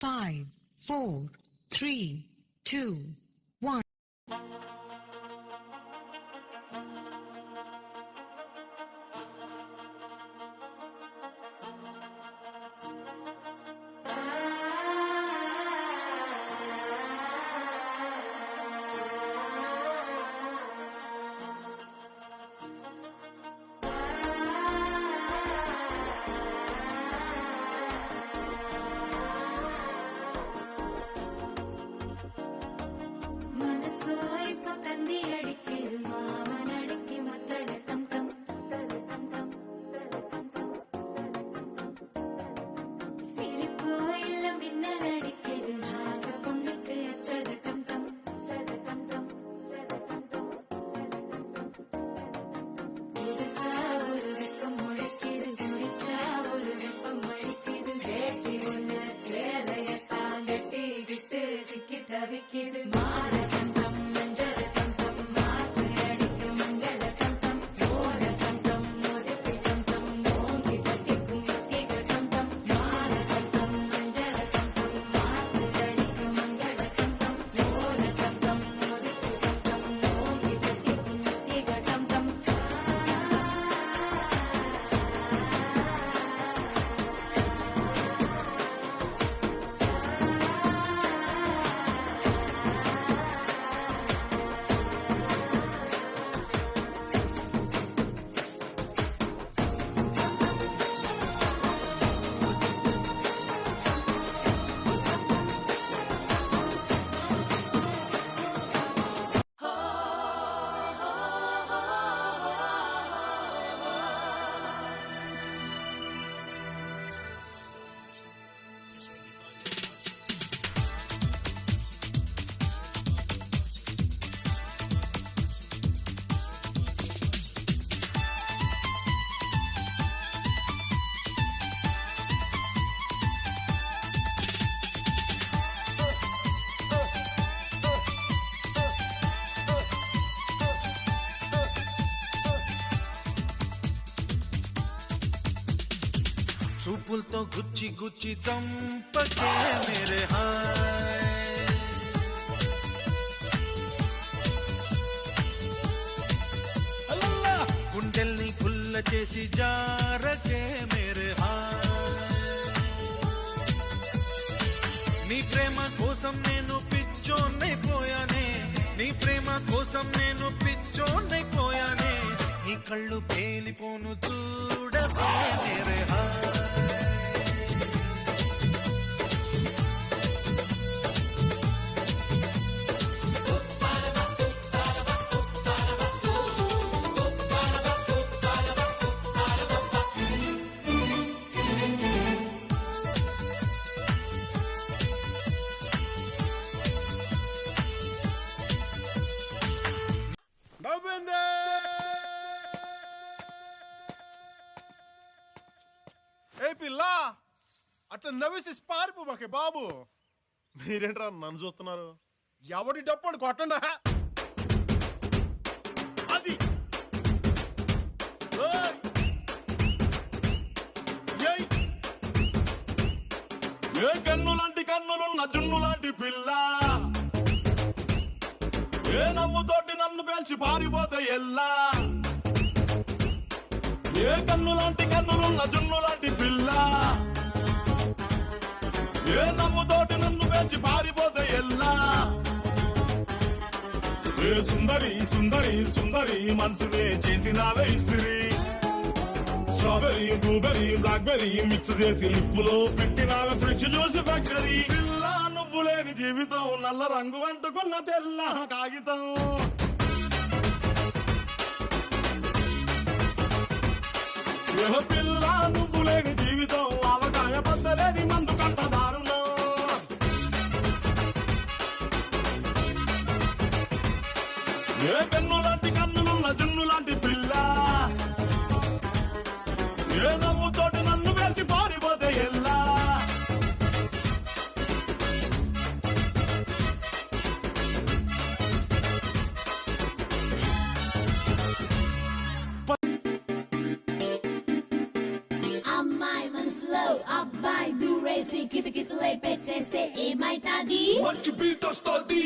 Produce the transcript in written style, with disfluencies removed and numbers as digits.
5, 4, 3, 2, 1. చూపులతో గుచ్చి గుచ్చి చంపకే మేరే హాయ్ గుండెల్ని పుల్ల చేసి జారకే మేరే హాయ్ నీ ప్రేమ కోసం నేను పిచ్చోన్నైపోయానే నీ ప్రేమ కోసం నేను పిచ్చోన్నైపోయానే నీ కళ్ళు పేలిపోను చూడకే మేరే హాయ్ పిల్లా అట్లా నవ్వేసి పారిపోమాకే బాబు. మీరేంట్రా నన్ను చూస్తున్నారు? ఎవడి డప్పుడు కొట్టండా అది ఏ కన్ను లాంటి కన్నులున్న జున్ను లాంటి పిల్ల ఏ నవ్వుతోటి నన్ను పెంచి పారిపోతే ఎల్లా ఏ కన్ను లాంటి కన్నులున్న జున్ను లాంటి పిల్ల ఏ నవ్వుతోటి నన్ను పెంచి పారిపోతే ఎల్లా ఏ సుందరి సుందరి సుందరి మనసునే చేసినావే ఇస్త్రీ స్ట్రాబెరీ బ్లూబెరీ బ్లాక్బెరీ మిక్స్ చేసి లిప్పులో పెట్టినావే ఫ్రెష్ జ్యూస్ ఫ్యాక్టరీ పిల్ల నువ్వు లేని జీవితం నల్ల రంగు అంటుకున్న తెల్ల కాగితం పిల్ల నువ్వు లేని జీవితం అవకాయ బద్దలేని మందు కంట దారుణం ఏ కన్ను లాంటి కన్నులున్న జున్ను లాంటి పిల్ల ఏ నవ్వుతోటి నన్ను వేసి పారిపోతే ఎల్లా అబ్బాయి మనసులో అబ్బాయి దూరేసి కితకితలై పెట్టేస్తే ఏమైతాది మంచి బీట్ వస్తుంది